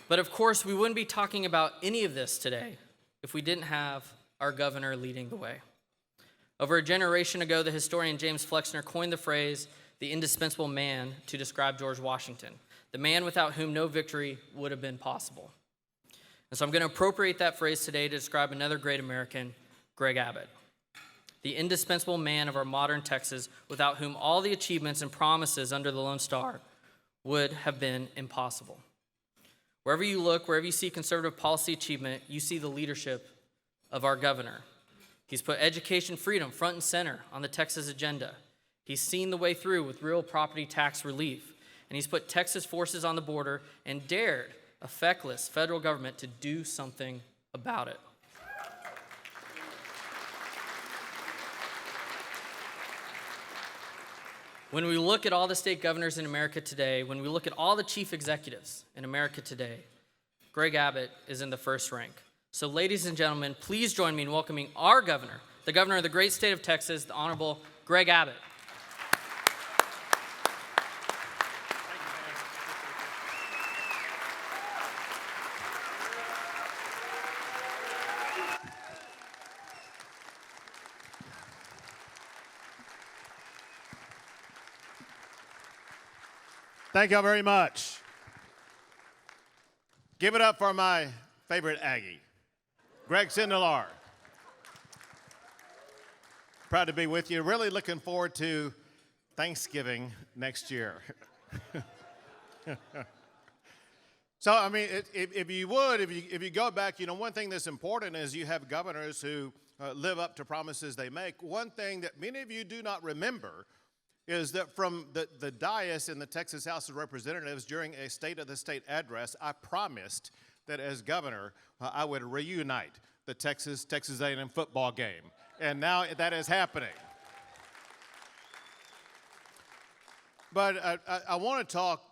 But of course, we wouldn't be talking about any of this today if we didn't have our governor leading the way. Over a generation ago, the historian James Flexner coined the phrase, the indispensable man, to describe George Washington, the man without whom no victory would have been possible. And so I'm going to appropriate that phrase today to describe another great American, Greg Abbott, the indispensable man of our modern Texas, without whom all the achievements and promises under the Lone Star would have been impossible. Wherever you look, wherever you see conservative policy achievement, you see the leadership of our governor. He's put education freedom front and center on the Texas agenda. He's seen the way through with real property tax relief. And he's put Texas forces on the border and dared a feckless federal government to do something about it. When we look at all the state governors in America today, when we look at all the chief executives in America today, Greg Abbott is in the first rank. So ladies and gentlemen, please join me in welcoming our governor, the governor of the great state of Texas, the Honorable Greg Abbott. Thank y'all very much. Give it up for my favorite Aggie, Greg Sindelar. Proud to be with you. Really looking forward to Thanksgiving next year. So, I mean, if you go back, you know, one thing that's important is you have governors who live up to promises they make. One thing that many of you do not remember is that from the dais in the Texas House of Representatives during a State of the State address, I promised that as governor, I would reunite the Texas A&M football game. And now that is happening. But I want to talk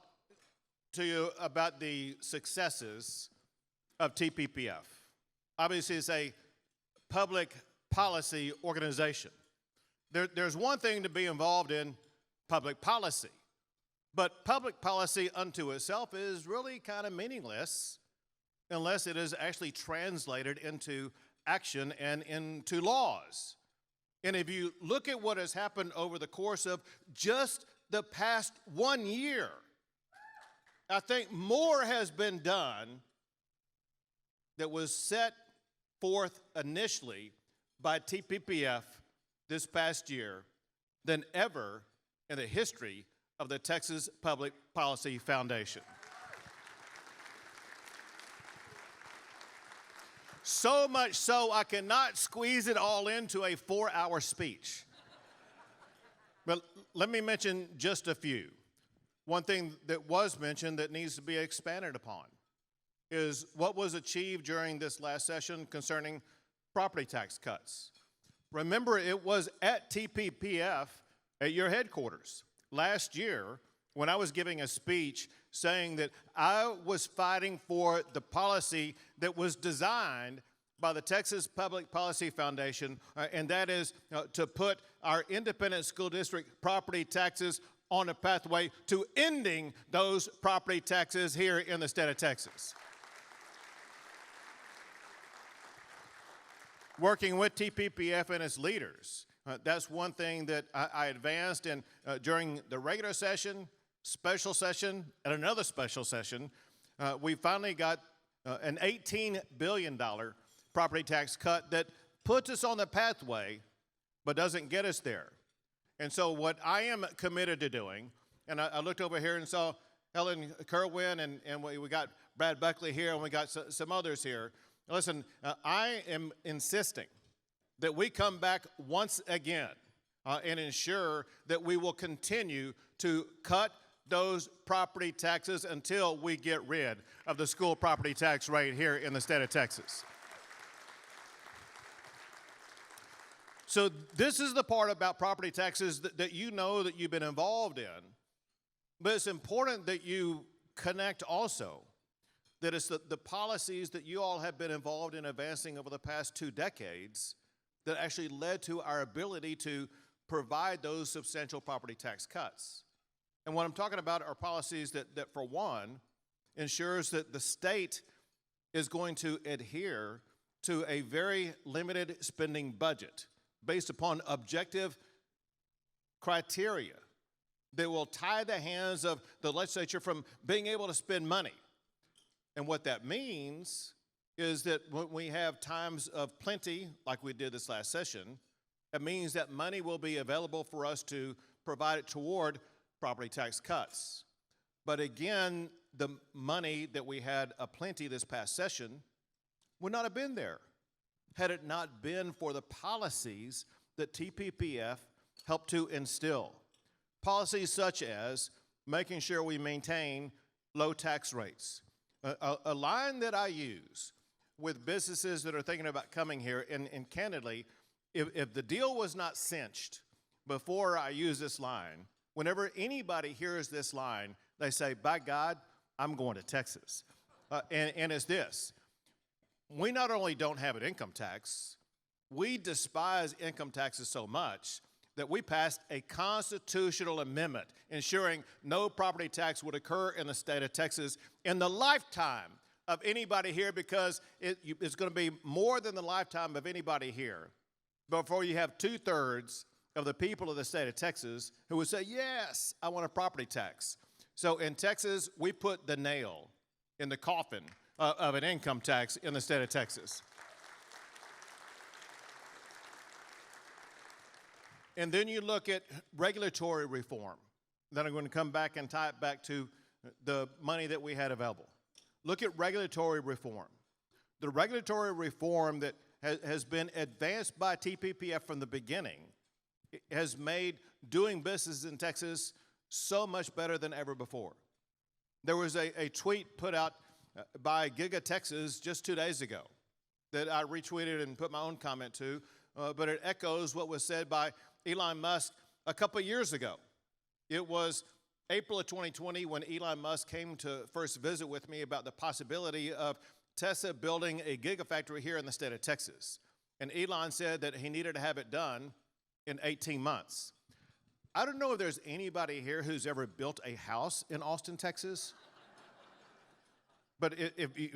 to you about the successes of TPPF. Obviously, it's a public policy organization. There's one thing to be involved in public policy, but public policy unto itself is really kind of meaningless unless it is actually translated into action and into laws. And if you look at what has happened over the course of just the past 1 year, I think more has been done that was set forth initially by TPPF this past year than ever in the history of the Texas Public Policy Foundation. So much so, I cannot squeeze it all into a 4-hour speech. But let me mention just a few. One thing that was mentioned that needs to be expanded upon is what was achieved during this last session concerning property tax cuts. Remember, it was at TPPF at your headquarters last year when I was giving a speech saying that I was fighting for the policy that was designed by the Texas Public Policy Foundation, and that is to put our independent school district property taxes on a pathway to ending those property taxes here in the state of Texas. Working with TPPF and its leaders, that's one thing that I advanced in during the regular session, special session, and another special session. We finally got an $18 billion property tax cut that puts us on the pathway but doesn't get us there. And so what I am committed to doing, and I looked over here and saw Helen Kerwin, and we got Brad Buckley here, and we got some others here. Listen, I am insisting that we come back once again and ensure that we will continue to cut those property taxes until we get rid of the school property tax rate here in the state of Texas. So this is the part about property taxes that you know that you've been involved in, but it's important that you connect also that it's the policies that you all have been involved in advancing over the past 2 decades that actually led to our ability to provide those substantial property tax cuts. And what I'm talking about are policies that for one, ensures that the state is going to adhere to a very limited spending budget based upon objective criteria that will tie the hands of the legislature from being able to spend money. And what that means is that when we have times of plenty, like we did this last session, it means that money will be available for us to provide it toward property tax cuts. But again, the money that we had aplenty this past session would not have been there had it not been for the policies that TPPF helped to instill. Policies such as making sure we maintain low tax rates. A line that I use with businesses that are thinking about coming here, and candidly, if the deal was not cinched before I use this line, whenever anybody hears this line, they say, by God, I'm going to Texas. And it's this. We not only don't have an income tax, we despise income taxes so much that we passed a constitutional amendment ensuring no property tax would occur in the state of Texas in the lifetime of anybody here, because it's going to be more than the lifetime of anybody here before you have 2/3 of the people of the state of Texas who would say, yes, I want a property tax. So in Texas, we put the nail in the coffin of an income tax in the state of Texas. And then you look at regulatory reform. Then I'm going to come back and tie it back to the money that we had available. Look at regulatory reform. The regulatory reform that has been advanced by TPPF from the beginning has made doing business in Texas so much better than ever before. There was a tweet put out by Giga Texas just 2 days ago that I retweeted and put my own comment to, but it echoes what was said by Elon Musk a couple of years ago. It was April of 2020 when Elon Musk came to first visit with me about the possibility of Tesla building a gigafactory here in the state of Texas. And Elon said that he needed to have it done in 18 months. I don't know if there's anybody here who's ever built a house in Austin, Texas. But if you,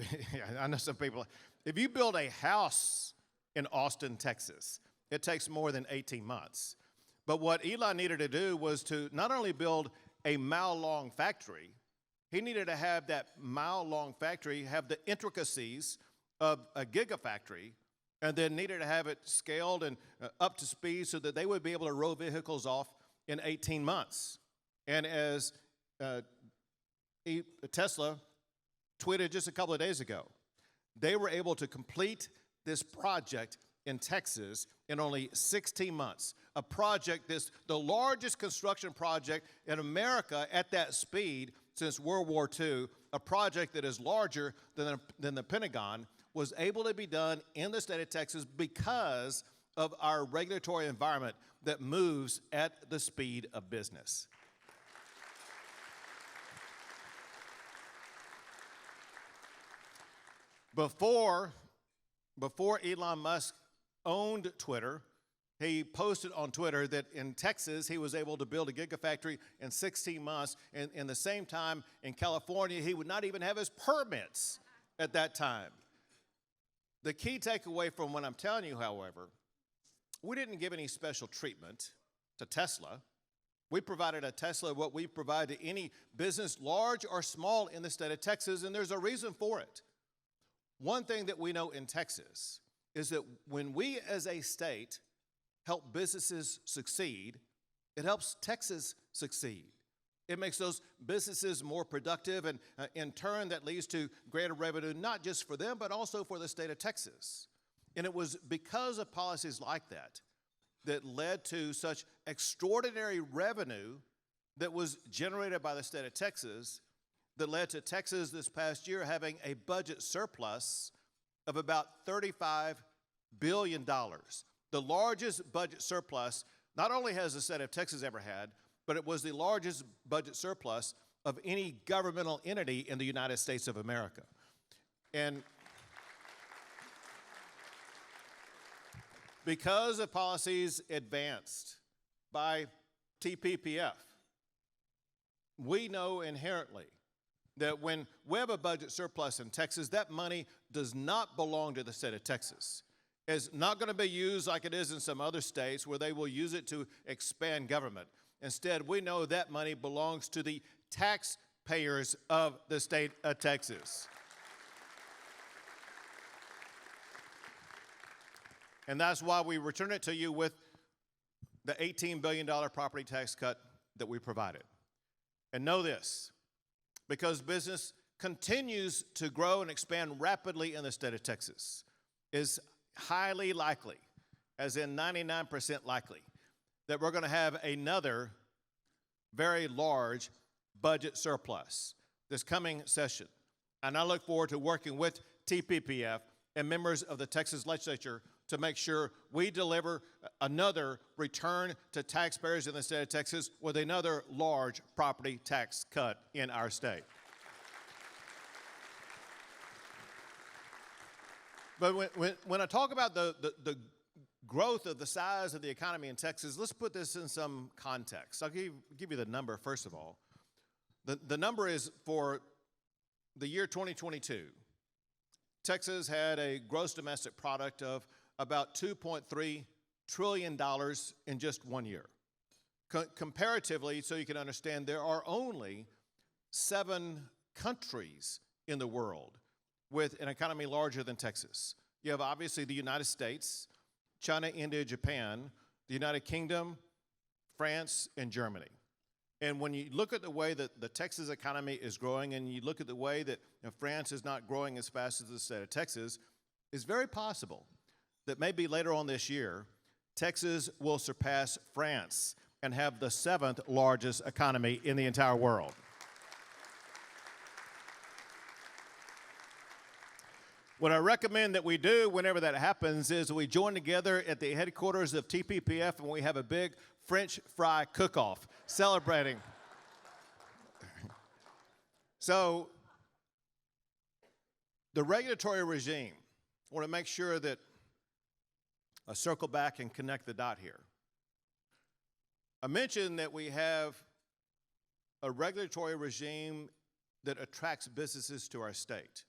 I know some people, if you build a house in Austin, Texas, it takes more than 18 months. But what Elon needed to do was to not only build a mile-long factory, he needed to have that mile-long factory have the intricacies of a gigafactory, and then needed to have it scaled and up to speed so that they would be able to roll vehicles off in 18 months. And as Tesla tweeted just a couple of days ago, they were able to complete this project in Texas in only 16 months. A project that's the largest construction project in America at that speed since World War II, a project that is larger than the Pentagon, was able to be done in the state of Texas because of our regulatory environment that moves at the speed of business. Before Elon Musk owned Twitter, he posted on Twitter that in Texas he was able to build a gigafactory in 16 months, and in the same time in California he would not even have his permits at that time. The key takeaway from what I'm telling you, however, we didn't give any special treatment to Tesla. We provided a Tesla what we provide to any business, large or small, in the state of Texas, and there's a reason for it. One thing that we know in Texas is that when we as a state help businesses succeed, it helps Texas succeed. It makes those businesses more productive, and in turn that leads to greater revenue, not just for them, but also for the state of Texas. And it was because of policies like that that led to such extraordinary revenue that was generated by the state of Texas that led to Texas this past year having a budget surplus of about $35 billion. The largest budget surplus not only has the state of Texas ever had, but it was the largest budget surplus of any governmental entity in the United States of America. And because of policies advanced by TPPF, we know inherently that when we have a budget surplus in Texas, that money does not belong to the state of Texas. It's not going to be used like it is in some other states where they will use it to expand government. Instead, we know that money belongs to the taxpayers of the state of Texas. And that's why we return it to you with the $18 billion property tax cut that we provided. And know this, because business continues to grow and expand rapidly in the state of Texas, is highly likely, as in 99% likely, that we're going to have another very large budget surplus this coming session. And I look forward to working with TPPF and members of the Texas legislature to make sure we deliver another return to taxpayers in the state of Texas with another large property tax cut in our state. But when I talk about the growth of the size of the economy in Texas, let's put this in some context. I'll give you the number first of all. The number is for the year 2022. Texas had a gross domestic product of about $2.3 trillion in just 1 year. Comparatively, so you can understand, there are only 7 countries in the world with an economy larger than Texas. You have obviously the United States, China, India, Japan, the United Kingdom, France, and Germany. And when you look at the way that the Texas economy is growing, and you look at the way that France is not growing as fast as the state of Texas, it's very possible that maybe later on this year, Texas will surpass France and have the 7th largest economy in the entire world. What I recommend that we do whenever that happens is we join together at the headquarters of TPPF and we have a big French fry cook-off celebrating. So the regulatory regime, I want to make sure that I circle back and connect the dot here. I mentioned that we have a regulatory regime that attracts businesses to our state.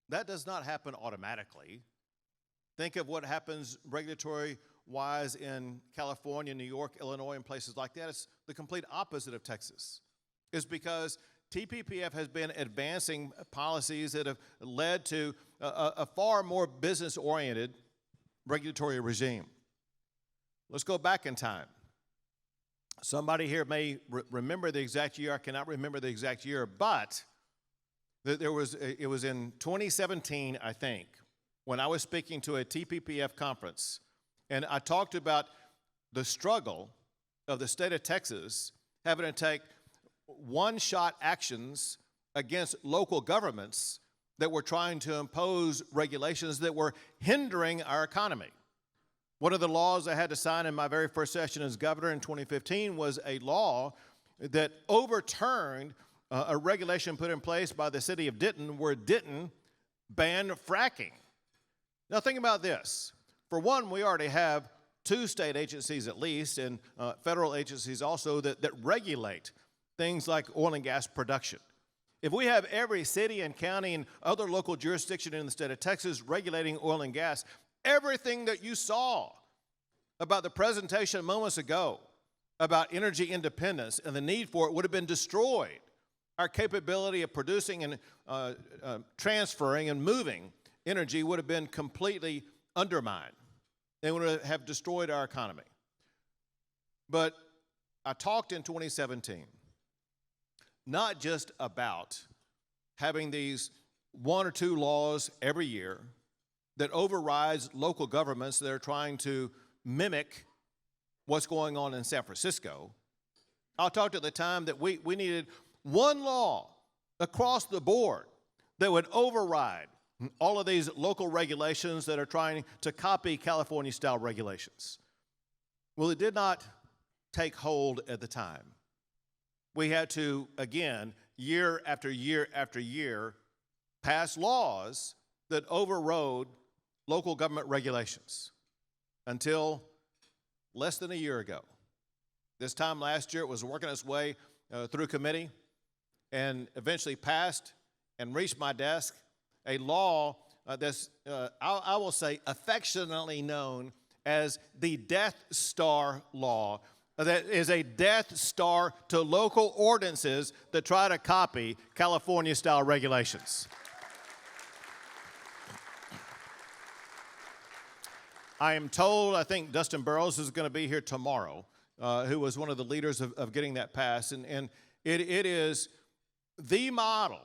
That does not happen automatically. Think of what happens regulatory-wise in California, New York, Illinois, and places like that. It's the complete opposite of Texas. It's because TPPF has been advancing policies that have led to a far more business-oriented regulatory regime. Let's go back in time. Somebody here may remember the exact year. I cannot remember the exact year, but it was in 2017, I think, when I was speaking to a TPPF conference, and I talked about the struggle of the state of Texas having to take one-shot actions against local governments that were trying to impose regulations that were hindering our economy. One of the laws I had to sign in my very first session as governor in 2015 was a law that overturned a regulation put in place by the city of Denton where Denton banned fracking. Now think about this. For one, we already have 2 state agencies at least and federal agencies also that regulate things like oil and gas production. If we have every city and county and other local jurisdiction in the state of Texas regulating oil and gas, everything that you saw about the presentation moments ago about energy independence and the need for it would have been destroyed. Our capability of producing and transferring and moving energy would have been completely undermined. It would have destroyed our economy. But I talked in 2017 not just about having these 1 or 2 laws every year that overrides local governments that are trying to mimic what's going on in San Francisco. I talked at the time that we needed 1 law across the board that would override all of these local regulations that are trying to copy California-style regulations. Well, it did not take hold at the time. We had to, again, year after year after year, pass laws that overrode local government regulations until less than a year ago. This time last year, it was working its way through committee, and eventually passed and reached my desk a law that's, I will say, affectionately known as the Death Star Law. That is a Death Star to local ordinances that try to copy California-style regulations. I am told, I think Dustin Burrows is going to be here tomorrow, who was one of the leaders of getting that passed. And it is the model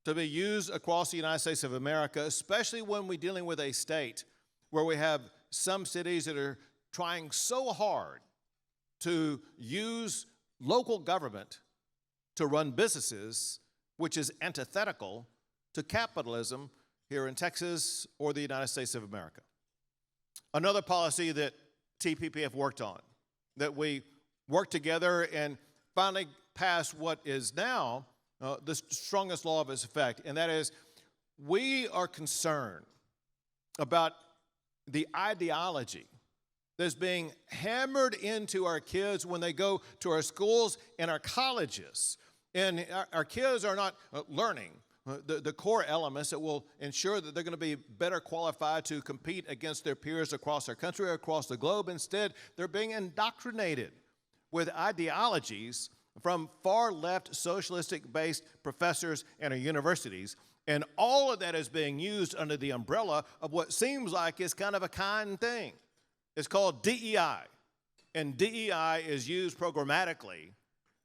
to be used across the United States of America, especially when we're dealing with a state where we have some cities that are trying so hard to use local government to run businesses, which is antithetical to capitalism here in Texas or the United States of America. Another policy that TPPF worked on, that we worked together and finally passed what is now the strongest law of its effect, and that is we are concerned about the ideology that's being hammered into our kids when they go to our schools and our colleges. And our kids are not learning the core elements that will ensure that they're going to be better qualified to compete against their peers across our country or across the globe. Instead, they're being indoctrinated with ideologies from far-left socialistic-based professors in our universities. And all of that is being used under the umbrella of what seems like is kind of a kind thing. It's called DEI. And DEI is used programmatically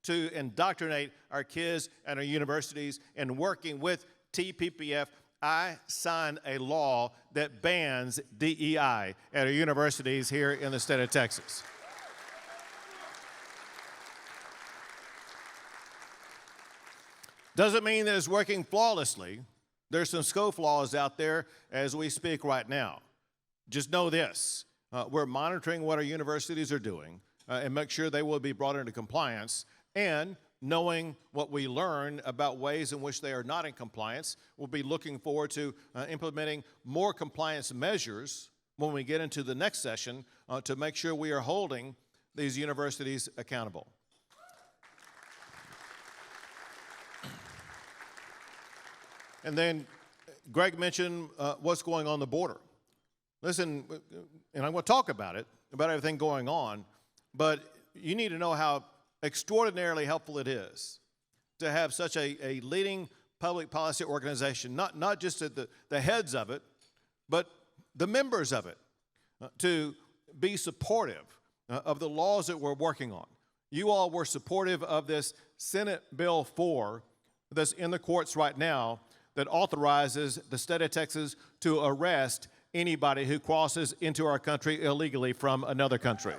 to indoctrinate our kids and our universities. And working with TPPF, I signed a law that bans DEI at our universities here in the state of Texas. Doesn't mean that it's working flawlessly. There's some scofflaws out there as we speak right now. Just know this, we're monitoring what our universities are doing and make sure they will be brought into compliance, and knowing what we learn about ways in which they are not in compliance, we'll be looking forward to implementing more compliance measures when we get into the next session to make sure we are holding these universities accountable. And then Greg mentioned what's going on the border. Listen, and I'm going to talk about it, about everything going on, but you need to know how extraordinarily helpful it is to have such a leading public policy organization, not just at the heads of it, but the members of it, to be supportive of the laws that we're working on. You all were supportive of this Senate Bill 4 that's in the courts right now that authorizes the state of Texas to arrest anybody who crosses into our country illegally from another country.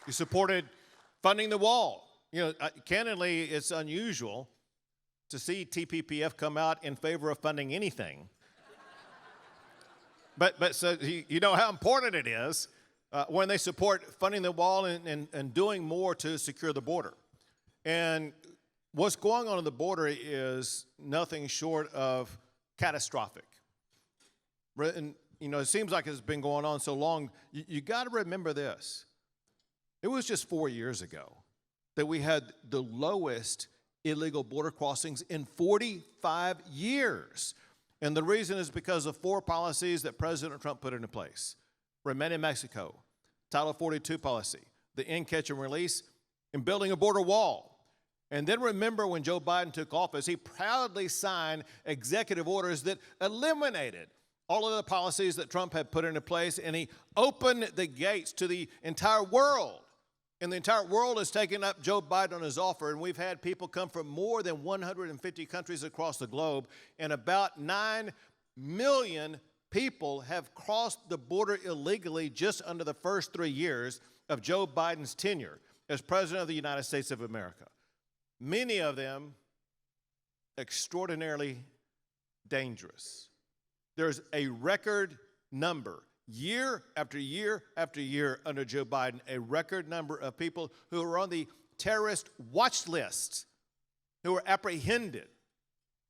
You supported funding the wall. You know, candidly, it's unusual to see TPPF come out in favor of funding anything. But so you know how important it is when they support funding the wall and doing more to secure the border. And what's going on the border is nothing short of catastrophic. And, you know, it seems like it's been going on so long. You got to remember this. It was just 4 years ago that we had the lowest illegal border crossings in 45 years. And the reason is because of 4 policies that President Trump put into place. Remain in Mexico, Title 42 policy, the end, catch, and release, and building a border wall. And then remember when Joe Biden took office, he proudly signed executive orders that eliminated all of the policies that Trump had put into place, and he opened the gates to the entire world. And the entire world has taken up Joe Biden on his offer, and we've had people come from more than 150 countries across the globe, and about 9 million people have crossed the border illegally just under the first 3 years of Joe Biden's tenure as President of the United States of America. Many of them extraordinarily dangerous. There's a record number, year after year after year under Joe Biden, a record number of people who are on the terrorist watch list, who are apprehended,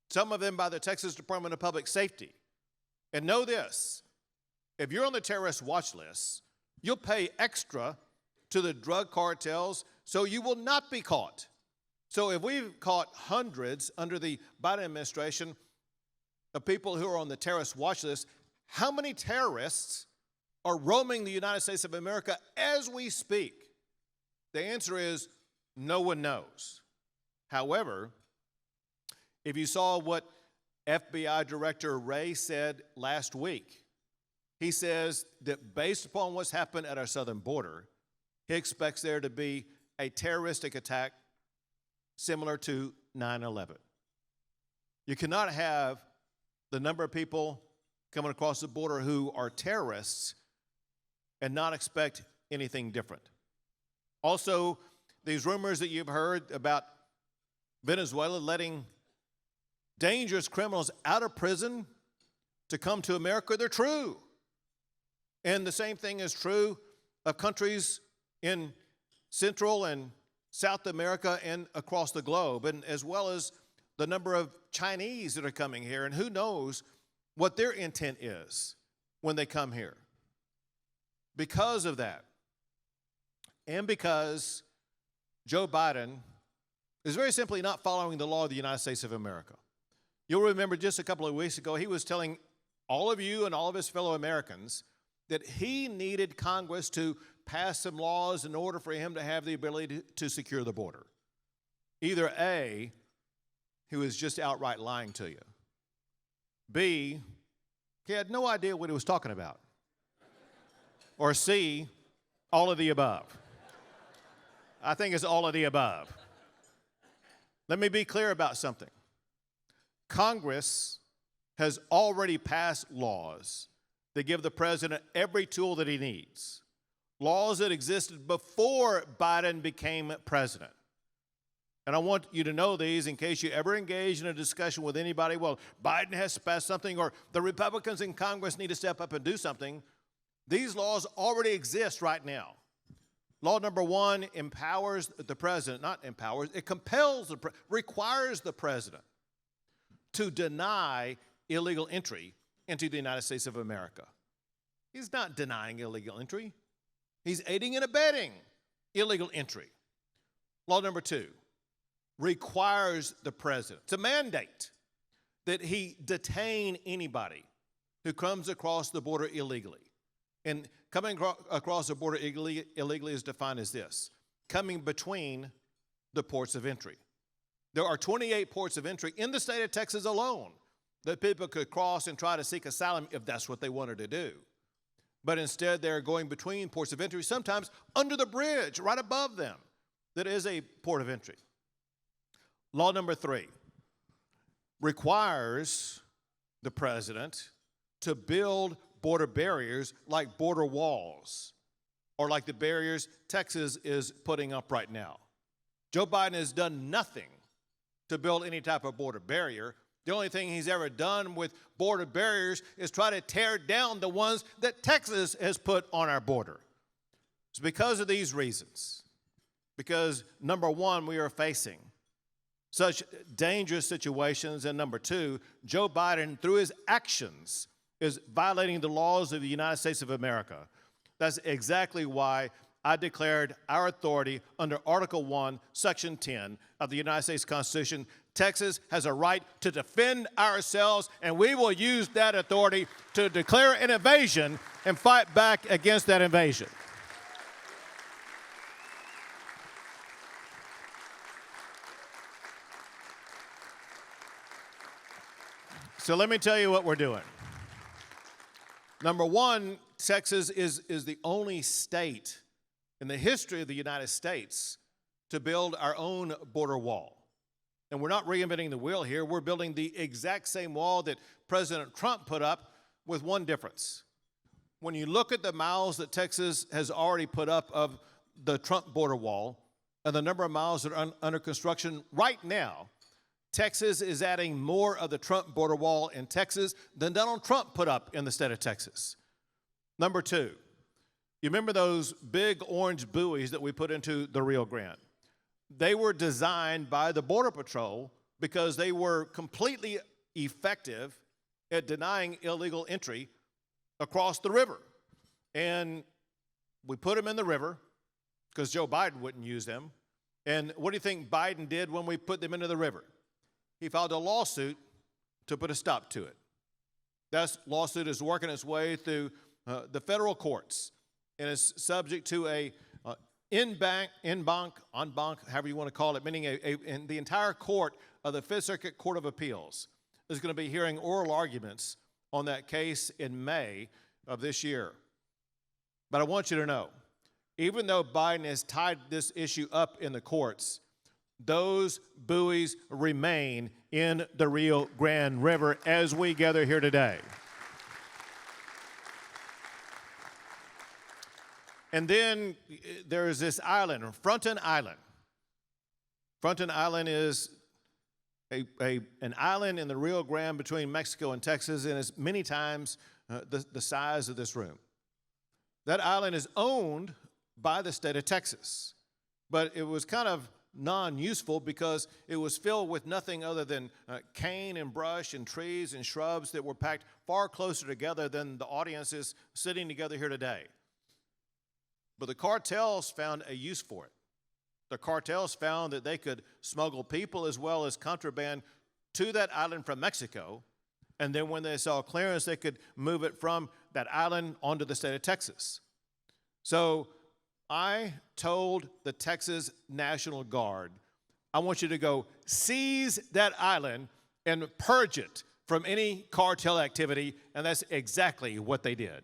some of them by the Texas Department of Public Safety. And know this, if you're on the terrorist watch list, you'll pay extra to the drug cartels so you will not be caught. So if we've caught hundreds under the Biden administration of people who are on the terrorist watch list, how many terrorists are roaming the United States of America as we speak? The answer is no one knows. However, if you saw what FBI Director Wray said last week, he says that based upon what's happened at our southern border, he expects there to be a terroristic attack similar to 9/11. You cannot have the number of people coming across the border who are terrorists and not expect anything different. Also, these rumors that you've heard about Venezuela letting dangerous criminals out of prison to come to America, they're true. And the same thing is true of countries in Central and South America and across the globe, and as well as the number of Chinese that are coming here, and who knows what their intent is when they come here. Because of that, and because Joe Biden is very simply not following the law of the United States of America. You'll remember just a couple of weeks ago, he was telling all of you and all of his fellow Americans that he needed Congress to pass some laws in order for him to have the ability to secure the border. Either A, he was just outright lying to you. B, he had no idea what he was talking about. Or C, all of the above. I think it's all of the above. Let me be clear about something. Congress has already passed laws that give the president every tool that he needs. Laws that existed before Biden became president. And I want you to know these in case you ever engage in a discussion with anybody, well, Biden has to pass something or the Republicans in Congress need to step up and do something. These laws already exist right now. Law number one empowers the president, not empowers, it compels, requires the president to deny illegal entry into the United States of America. He's not denying illegal entry. He's aiding and abetting illegal entry. Law number two requires the president to mandate that he detain anybody who comes across the border illegally. And coming across the border illegally is defined as this: coming between the ports of entry. There are 28 ports of entry in the state of Texas alone that people could cross and try to seek asylum if that's what they wanted to do. But instead, they're going between ports of entry, sometimes under the bridge, right above them. That is a port of entry. Law number three requires the president to build border barriers like border walls, or like the barriers Texas is putting up right now. Joe Biden has done nothing to build any type of border barrier. The only thing he's ever done with border barriers is try to tear down the ones that Texas has put on our border. It's because of these reasons. Because, number one, we are facing such dangerous situations, and number two, Joe Biden, through his actions, is violating the laws of the United States of America. That's exactly why I declared our authority under Article 1, Section 10 of the United States Constitution. Texas has a right to defend ourselves, and we will use that authority to declare an invasion and fight back against that invasion. So let me tell you what we're doing. Number one, Texas is the only state in the history of the United States to build our own border wall. And we're not reinventing the wheel here. We're building the exact same wall that President Trump put up, with one difference. When you look at the miles that Texas has already put up of the Trump border wall and the number of miles that are under construction right now, Texas is adding more of the Trump border wall in Texas than Donald Trump put up in the state of Texas. Number two, you remember those big orange buoys that we put into the Rio Grande? They were designed by the Border Patrol because they were completely effective at denying illegal entry across the river. And we put them in the river, because Joe Biden wouldn't use them. And what do you think Biden did when we put them into the river? He filed a lawsuit to put a stop to it. That lawsuit is working its way through the federal courts and is subject to a en banc, however you want to call it, meaning in the entire court of the Fifth Circuit Court of Appeals is going to be hearing oral arguments on that case in May of this year. But I want you to know, even though Biden has tied this issue up in the courts, those buoys remain in the Rio Grande River as we gather here today. And then there's this island, Fronton Island. Fronton Island is an island in the Rio Grande between Mexico and Texas, and it's many times the size of this room. That island is owned by the state of Texas, but it was kind of non-useful because it was filled with nothing other than cane and brush and trees and shrubs that were packed far closer together than the audience is sitting together here today. But the cartels found a use for it. The cartels found that they could smuggle people as well as contraband to that island from Mexico, and then when they saw clearance, they could move it from that island onto the state of Texas. So I told the Texas National Guard, I want you to go seize that island and purge it from any cartel activity, and that's exactly what they did.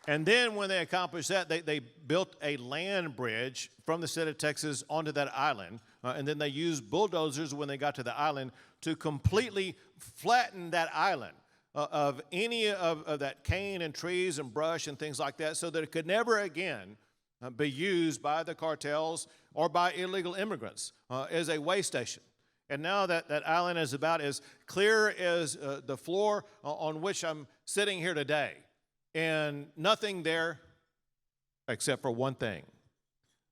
And then when they accomplished that, they built a land bridge from the state of Texas onto that island, and then they used bulldozers when they got to the island to completely flatten that island of any of that cane and trees and brush and things like that, so that it could never again be used by the cartels or by illegal immigrants as a way station. And now that island is about as clear as the floor on which I'm sitting here today. And nothing there except for one thing.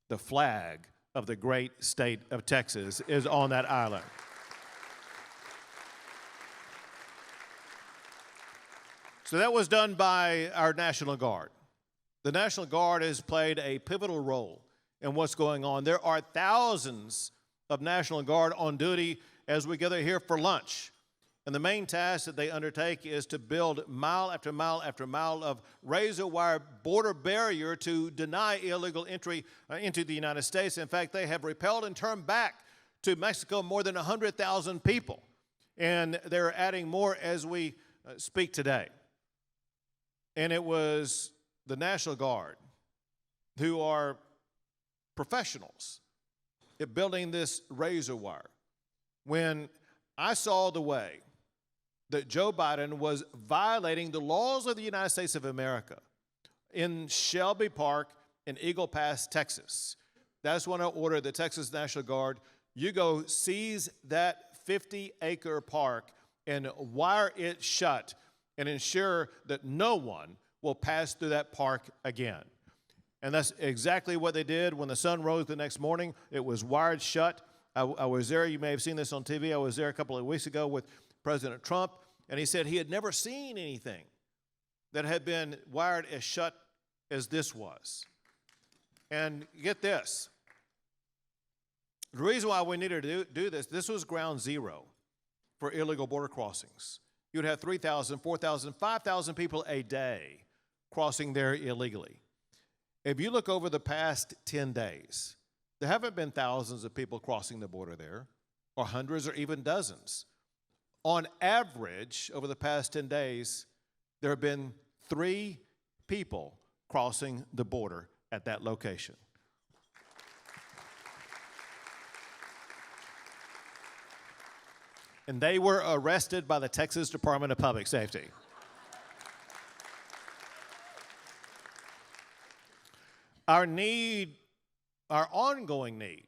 The flag of the great state of Texas is on that island. So that was done by our National Guard. The National Guard has played a pivotal role in what's going on. There are thousands of National Guard on duty as we gather here for lunch. And the main task that they undertake is to build mile after mile after mile of razor wire border barrier to deny illegal entry into the United States. In fact, they have repelled and turned back to Mexico more than 100,000 people. And they're adding more as we speak today. And it was the National Guard, who are professionals at building this razor wire, when I saw the way that Joe Biden was violating the laws of the United States of America in Shelby Park in Eagle Pass, Texas. That's when I ordered the Texas National Guard, you go seize that 50-acre park and wire it shut and ensure that no one will pass through that park again. And that's exactly what they did. When the sun rose the next morning, it was wired shut. I was there. You may have seen this on TV. I was there a couple of weeks ago with President Trump, and he said he had never seen anything that had been wired as shut as this was. And get this. The reason why we needed to do this was ground zero for illegal border crossings. You'd have 3,000, 4,000, 5,000 people a day crossing there illegally. If you look over the past 10 days, there haven't been thousands of people crossing the border there, or hundreds or even dozens. On average, over the past 10 days, there have been 3 people crossing the border at that location. And they were arrested by the Texas Department of Public Safety. Our ongoing need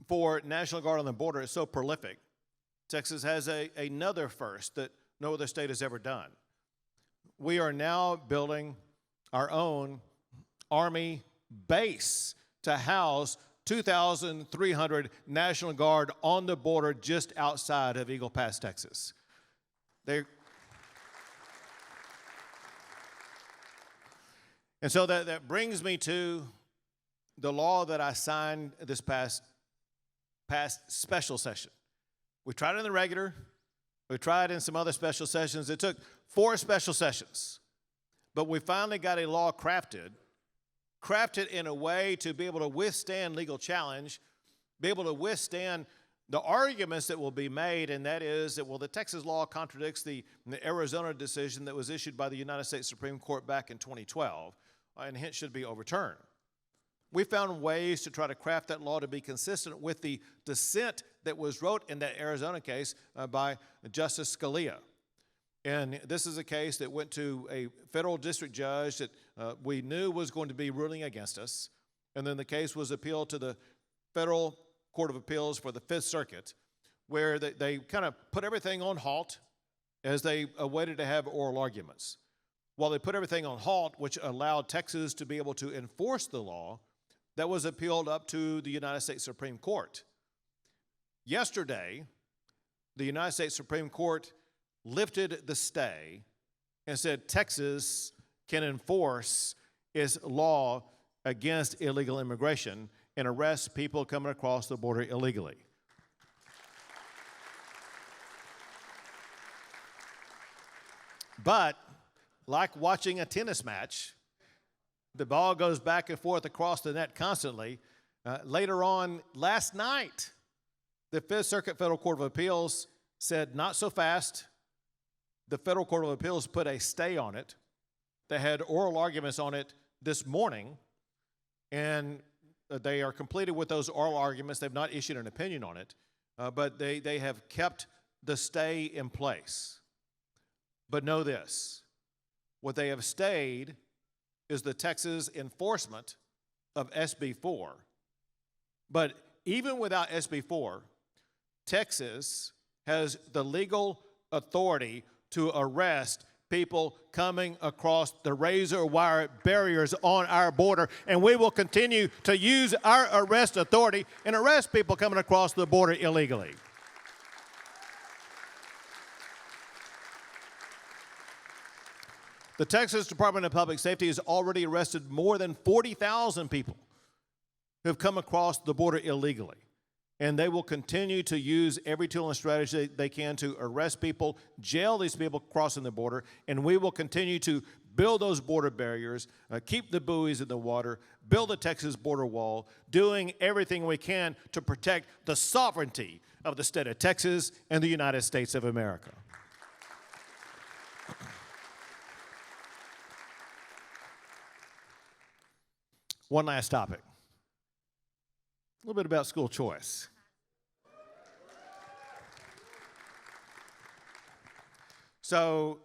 for National Guard on the border is so prolific. Texas has another first that no other state has ever done. We are now building our own Army base to house 2,300 National Guard on the border just outside of Eagle Pass, Texas. And so that brings me to the law that I signed this past special session. We tried it in the regular. We tried in some other special sessions. It took 4 special sessions. But we finally got a law crafted in a way to be able to withstand legal challenge, be able to withstand the arguments that will be made, and that is that, well, the Texas law contradicts the Arizona decision that was issued by the United States Supreme Court back in 2012, and hence should be overturned. We found ways to try to craft that law to be consistent with the dissent that was wrote in that Arizona case by Justice Scalia. And this is a case that went to a federal district judge that we knew was going to be ruling against us. And then the case was appealed to the Federal Court of Appeals for the Fifth Circuit, where they kind of put everything on halt as they awaited to have oral arguments. While they put everything on halt, which allowed Texas to be able to enforce the law, that was appealed up to the United States Supreme Court. Yesterday, the United States Supreme Court lifted the stay and said Texas can enforce its law against illegal immigration and arrest people coming across the border illegally. But, like watching a tennis match, the ball goes back and forth across the net constantly. Later on, last night, the Fifth Circuit Federal Court of Appeals said, not so fast. The Federal Court of Appeals put a stay on it. They had oral arguments on it this morning, and they are completed with those oral arguments. They've not issued an opinion on it, but they have kept the stay in place. But know this, what they have stayed is the Texas enforcement of SB 4. But even without SB 4, Texas has the legal authority to arrest people coming across the razor wire barriers on our border, and we will continue to use our arrest authority and arrest people coming across the border illegally. The Texas Department of Public Safety has already arrested more than 40,000 people who have come across the border illegally. And they will continue to use every tool and strategy they can to arrest people, jail these people crossing the border, and we will continue to build those border barriers, keep the buoys in the water, build the Texas border wall, doing everything we can to protect the sovereignty of the state of Texas and the United States of America. One last topic. A little bit about school choice. So,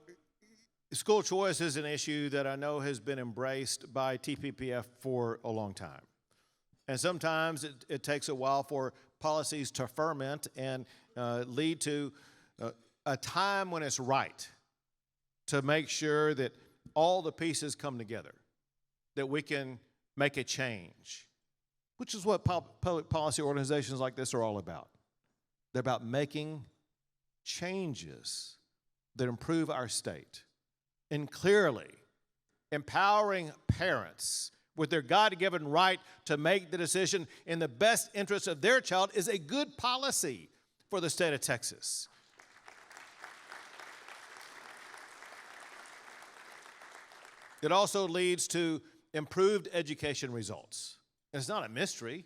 school choice is an issue that I know has been embraced by TPPF for a long time. And sometimes it takes a while for policies to ferment and lead to a time when it's right to make sure that all the pieces come together, that we can make a change, which is what public policy organizations like this are all about. They're about making changes that improve our state and clearly empowering parents with their God-given right to make the decision in the best interest of their child is a good policy for the state of Texas. It also leads to improved education results. And it's not a mystery.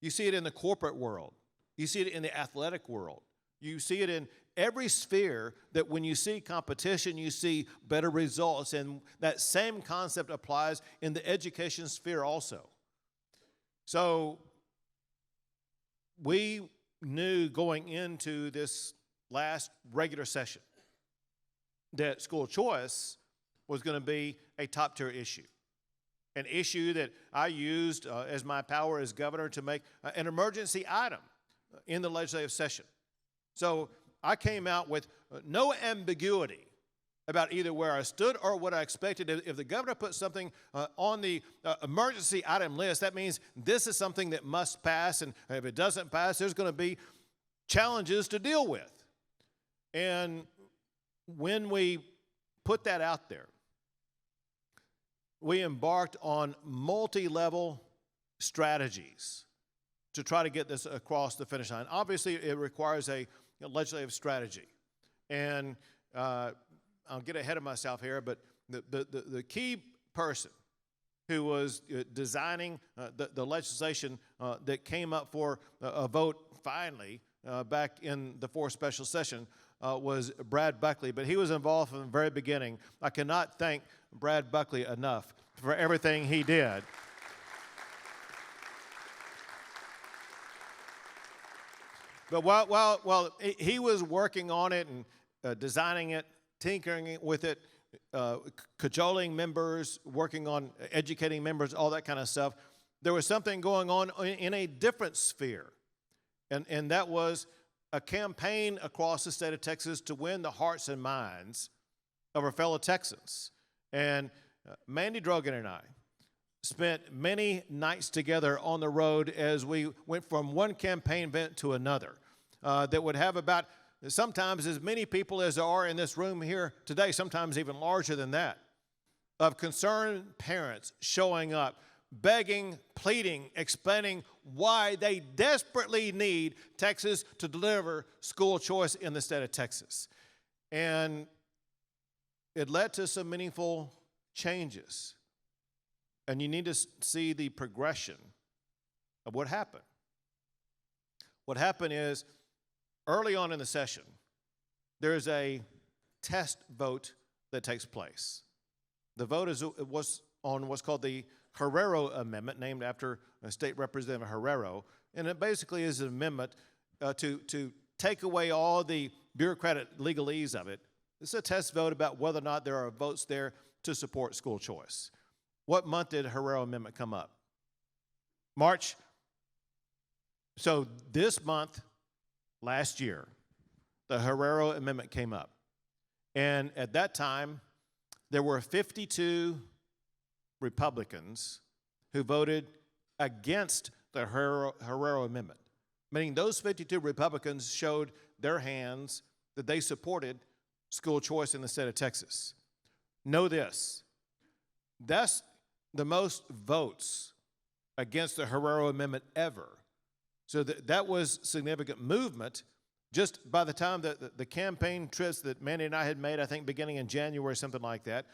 You see it in the corporate world. You see it in the athletic world. You see it in every sphere that when you see competition, you see better results. And that same concept applies in the education sphere also. So we knew going into this last regular session that school choice was going to be a top-tier issue. An issue that I used as my power as governor to make an emergency item in the legislative session. So I came out with no ambiguity about either where I stood or what I expected. If the governor put something on the emergency item list, that means this is something that must pass, and if it doesn't pass, there's going to be challenges to deal with. And when we put that out there, we embarked on multi-level strategies to try to get this across the finish line. Obviously, it requires a legislative strategy. And I'll get ahead of myself here, but the key person who was designing the legislation that came up for a vote finally back in the fourth special session was Brad Buckley, but he was involved from the very beginning. I cannot thank Brad Buckley enough for everything he did. But while he was working on it and designing it, tinkering with it, cajoling members, working on educating members, all that kind of stuff, there was something going on in a different sphere. And that was a campaign across the state of Texas to win the hearts and minds of our fellow Texans. And Mandy Drogan and I spent many nights together on the road as we went from one campaign event to another that would have about sometimes as many people as there are in this room here today, sometimes even larger than that, of concerned parents showing up, begging, pleading, explaining why they desperately need Texas to deliver school choice in the state of Texas. And it led to some meaningful changes. And you need to see the progression of what happened. What happened is, early on in the session, there is a test vote that takes place. The vote was on what's called the Herrero Amendment, named after State Representative Herrero, and it basically is an amendment to take away all the bureaucratic legalese of it. It's a test vote about whether or not there are votes there to support school choice. What month did Herrero Amendment come up? March. So this month, last year, the Herrero Amendment came up. And at that time, there were 52 Republicans who voted against the Herrero Amendment, meaning those 52 Republicans showed their hands that they supported school choice in the state of Texas. Know this, that's the most votes against the Herrero Amendment ever. So that was significant movement just by the time that the campaign trips that Mandy and I had made, I think beginning in January, something like that.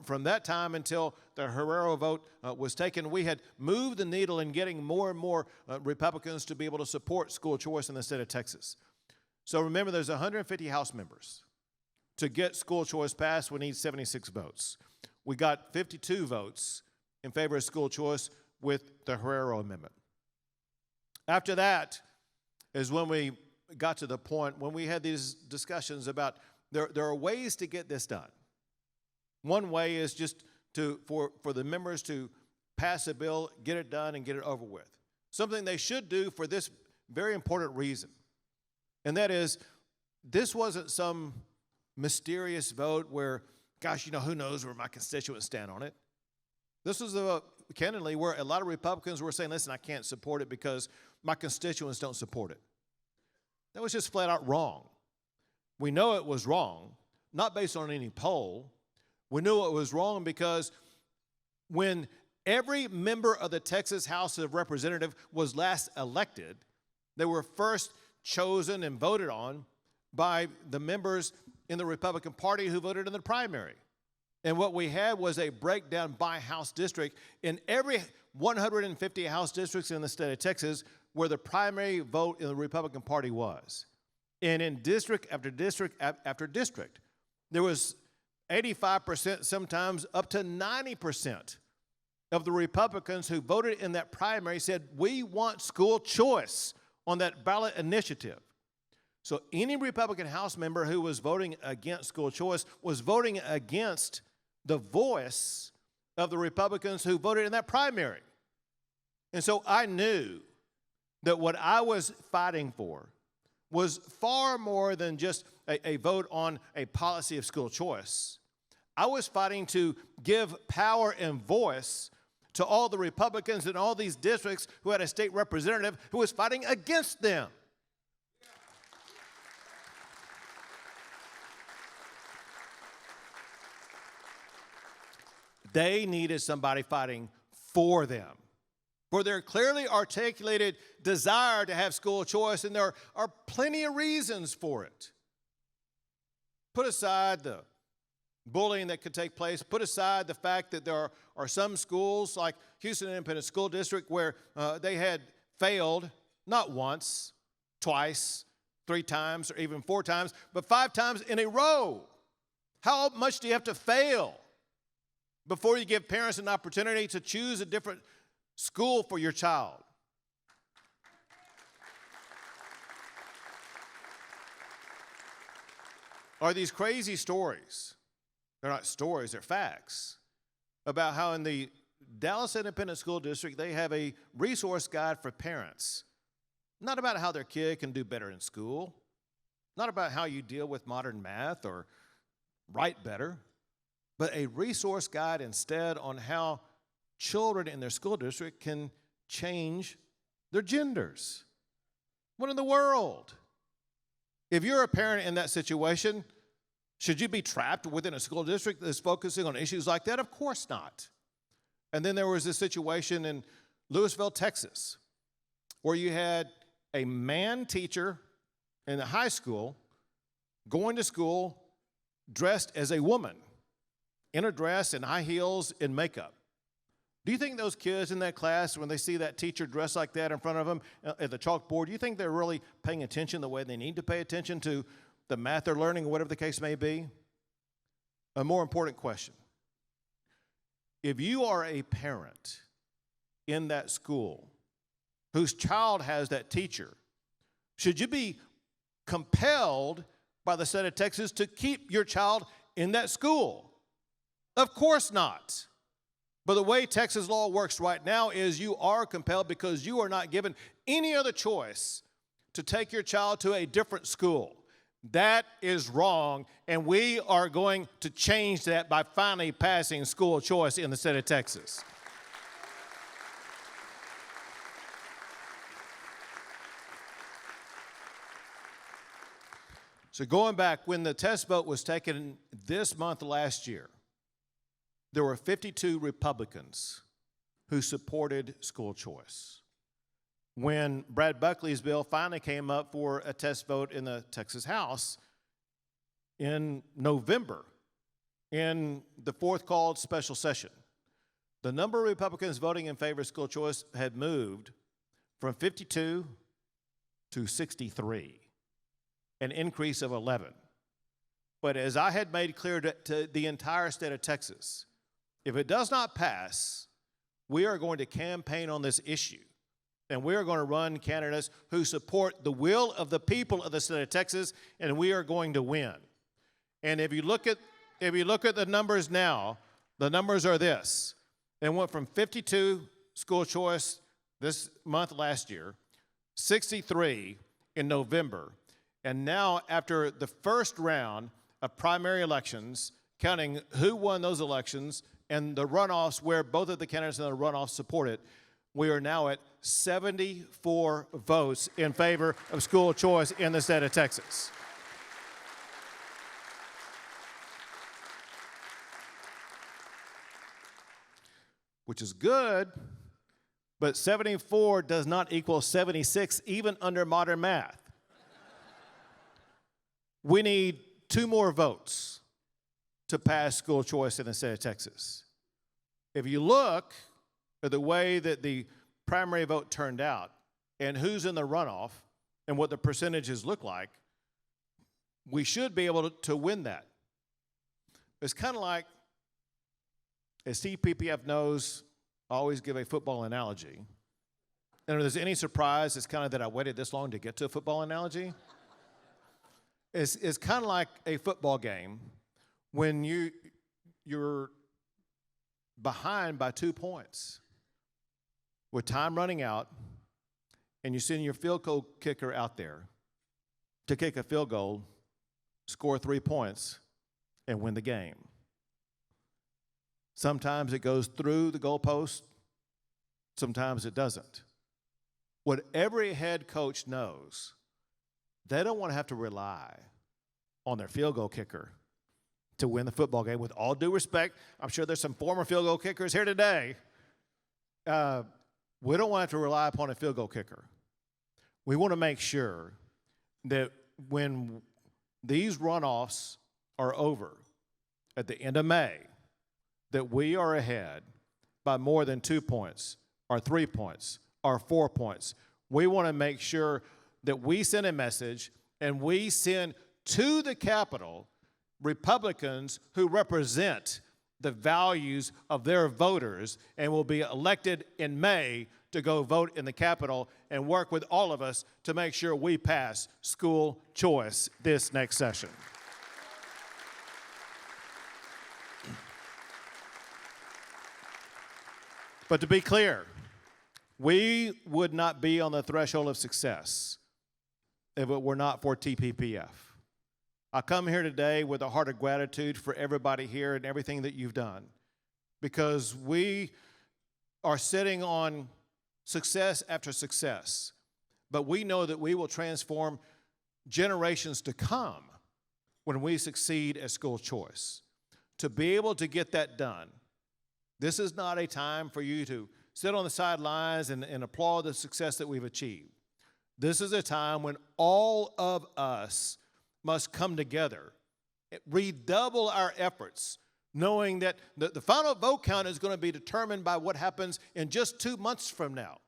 From that time until the Herrero vote was taken, we had moved the needle in getting more and more Republicans to be able to support school choice in the state of Texas. So remember, there's 150 House members. To get school choice passed, we need 76 votes. We got 52 votes in favor of school choice with the Herrero Amendment. After that is when we got to the point when we had these discussions about there are ways to get this done. One way is just for the members to pass a bill, get it done, and get it over with. Something they should do for this very important reason. And that is, this wasn't some mysterious vote where, gosh, who knows where my constituents stand on it. This was, candidly, where a lot of Republicans were saying, listen, I can't support it because my constituents don't support it. That was just flat out wrong. We know it was wrong, not based on any poll. We knew it was wrong because when every member of the Texas House of Representatives was last elected, they were first chosen and voted on by the members in the Republican Party who voted in the primary. And what we had was a breakdown by House district in every 150 House districts in the state of Texas where the primary vote in the Republican Party was. And in district after district after district, there was 85%, sometimes up to 90% of the Republicans who voted in that primary said, we want school choice on that ballot initiative. So any Republican House member who was voting against school choice was voting against the voice of the Republicans who voted in that primary. And so I knew that what I was fighting for was far more than just a vote on a policy of school choice. I was fighting to give power and voice to all the Republicans in all these districts who had a state representative who was fighting against them. They needed somebody fighting for them, for their clearly articulated desire to have school choice, and there are plenty of reasons for it. Put aside the bullying that could take place. Put aside the fact that there are some schools like Houston Independent School District where they had failed not once, twice, 3 times, or even 4 times, but 5 times in a row. How much do you have to fail before you give parents an opportunity to choose a different school for your child? Are these crazy stories? They're not stories, they're facts about how in the Dallas Independent School District they have a resource guide for parents. Not about how their kid can do better in school, not about how you deal with modern math or write better, but a resource guide instead on how children in their school district can change their genders. What in the world? If you're a parent in that situation, should you be trapped within a school district that's focusing on issues like that? Of course not. And then there was this situation in Lewisville, Texas, where you had a man teacher in the high school going to school dressed as a woman in a dress and high heels and makeup. Do you think those kids in that class, when they see that teacher dressed like that in front of them at the chalkboard, do you think they're really paying attention the way they need to pay attention to the math they're learning or whatever the case may be? A more important question. If you are a parent in that school whose child has that teacher, should you be compelled by the state of Texas to keep your child in that school? Of course not. But the way Texas law works right now is you are compelled because you are not given any other choice to take your child to a different school. That is wrong, and we are going to change that by finally passing school choice in the state of Texas. So going back, when the test vote was taken this month last year, there were 52 Republicans who supported school choice. When Brad Buckley's bill finally came up for a test vote in the Texas House in November, in the 4th called special session, the number of Republicans voting in favor of school choice had moved from 52 to 63, an increase of 11. But as I had made clear to the entire state of Texas, if it does not pass, we are going to campaign on this issue. And we are going to run candidates who support the will of the people of the state of Texas, and we are going to win. And if you look at the numbers now, the numbers are this. It went from 52 school choice this month last year, 63 in November, and now after the first round of primary elections, counting who won those elections and the runoffs where both of the candidates in the runoffs supported, we are now at 74 votes in favor of school choice in the state of Texas. Which is good, but 74 does not equal 76 even under modern math. We need 2 more votes to pass school choice in the state of Texas. If you look at the way that the primary vote turned out and who's in the runoff and what the percentages look like, we should be able to win that. It's kind of like, as TPPF knows, I always give a football analogy. And if there's any surprise, it's kind of that I waited this long to get to a football analogy. It's kind of like a football game when you're behind by 2 points with time running out, and you send your field goal kicker out there to kick a field goal, score 3 points, and win the game. Sometimes it goes through the goalpost, sometimes it doesn't. What every head coach knows, they don't want to have to rely on their field goal kicker to win the football game. With all due respect, I'm sure there's some former field goal kickers here today. We don't want to rely upon a field goal kicker. We want to make sure that when these runoffs are over at the end of May, that we are ahead by more than 2 points or 3 points or 4 points. We want to make sure that we send a message and we send to the Capitol Republicans who represent the values of their voters and will be elected in May to go vote in the Capitol and work with all of us to make sure we pass school choice this next session. But to be clear, we would not be on the threshold of success if it were not for TPPF. I come here today with a heart of gratitude for everybody here and everything that you've done, because we are sitting on success after success, but we know that we will transform generations to come when we succeed at school choice. To be able to get that done, this is not a time for you to sit on the sidelines and applaud the success that we've achieved. This is a time when all of us must come together, redouble our efforts, knowing that the final vote count is going to be determined by what happens in just 2 months from now.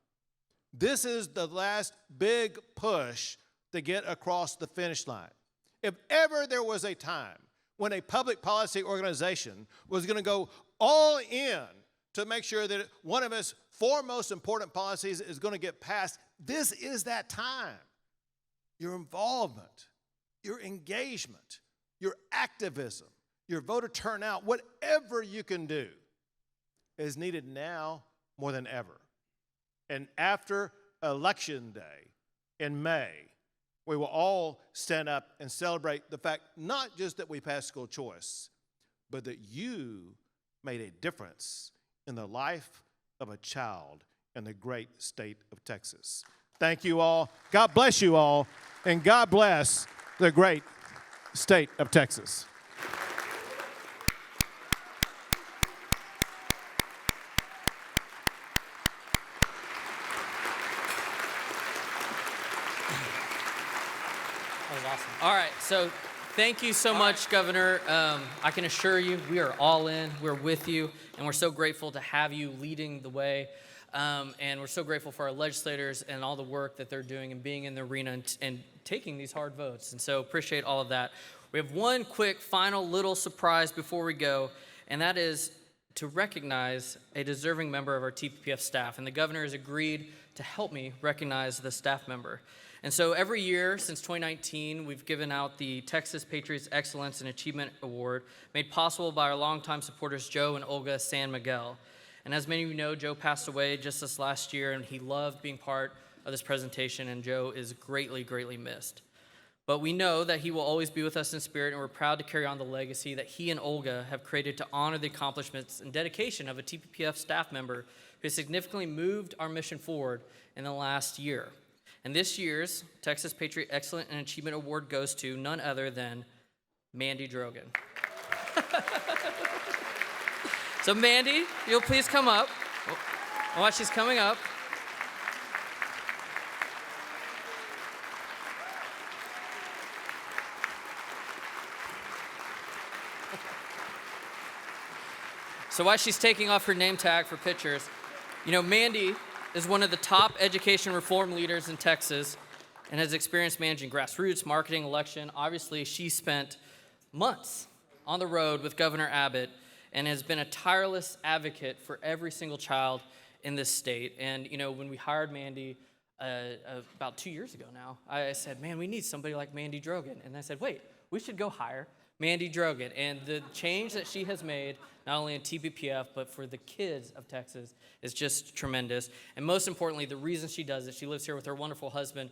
This is the last big push to get across the finish line. If ever there was a time when a public policy organization was going to go all in to make sure that one of its four most important policies is going to get passed, this is that time. Your involvement, your engagement, your activism, your voter turnout, whatever you can do is needed now more than ever. And after Election Day in May, we will all stand up and celebrate the fact not just that we passed school choice, but that you made a difference in the life of a child in the great state of Texas. Thank you all. God bless you all, and God bless the great state of Texas. That was awesome. All right, so thank you so much, Governor. I can assure you we are all in. We're with you, and we're so grateful to have you leading the way. And we're so grateful for our legislators and all the work that they're doing and being in the arena and taking these hard votes. And so appreciate all of that. We have one quick final little surprise before we go, and that is to recognize a deserving member of our TPPF staff. And the governor has agreed to help me recognize the staff member. And so every year since 2019, we've given out the Texas Patriots Excellence and Achievement Award, made possible by our longtime supporters Joe and Olga San Miguel. And as many of you know, Joe passed away just this last year, and he loved being part of this presentation, and Joe is greatly, greatly missed. But we know that he will always be with us in spirit, and we're proud to carry on the legacy that he and Olga have created to honor the accomplishments and dedication of a TPPF staff member who has significantly moved our mission forward in the last year. And this year's Texas Patriot Excellence and Achievement Award goes to none other than Mandy Drogan. So Mandy, you'll please come up. While she's coming up. So while she's taking off her name tag for pictures, you know, Mandy is one of the top education reform leaders in Texas and has experience managing grassroots, marketing, election. Obviously, she spent months on the road with Governor Abbott and has been a tireless advocate for every single child in this state. And, you know, when we hired Mandy about 2 years ago now, I said, man, we need somebody like Mandy Drogan. And I said, wait, we should go hire Mandy Drogan. And the change that she has made, not only in TPPF, but for the kids of Texas, is just tremendous. And most importantly, the reason she does it, she lives here with her wonderful husband,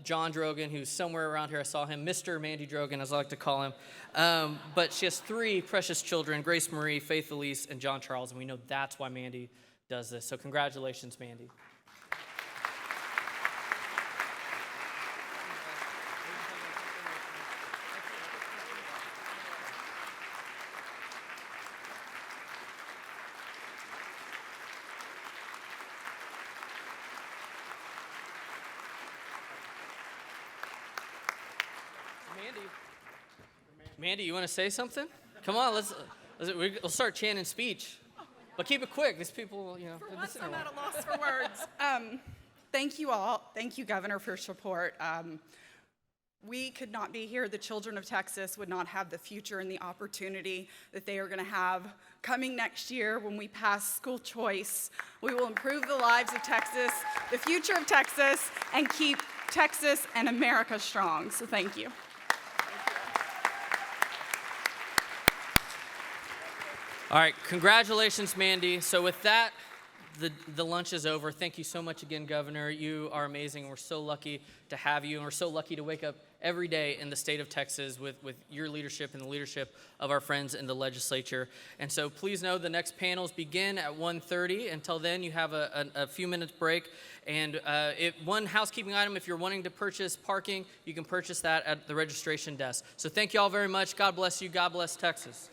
John Drogan, who's somewhere around here. I saw him, Mr. Mandy Drogan, as I like to call him. But she has three precious children, Grace Marie, Faith Elise, and John Charles, and we know that's why Mandy does this. So congratulations, Mandy. Mandy, you want to say something? Come on, we'll start chanting speech. But keep it quick. These people, you know. For once, I'm at a loss for words. Thank you all. Thank you, Governor, for your support. We could not be here. The children of Texas would not have the future and the opportunity that they are going to have coming next year when we pass school choice. We will improve the lives of Texas, the future of Texas, and keep Texas and America strong. So thank you. All right, congratulations, Mandy. So with that, the lunch is over. Thank you so much again, Governor. You are amazing. We're so lucky to have you, and we're so lucky to wake up every day in the state of Texas with your leadership and the leadership of our friends in the legislature. And so please know the next panels begin at 1:30. Until then, you have a few minutes break. And one housekeeping item, if you're wanting to purchase parking, you can purchase that at the registration desk. So thank you all very much. God bless you. God bless Texas.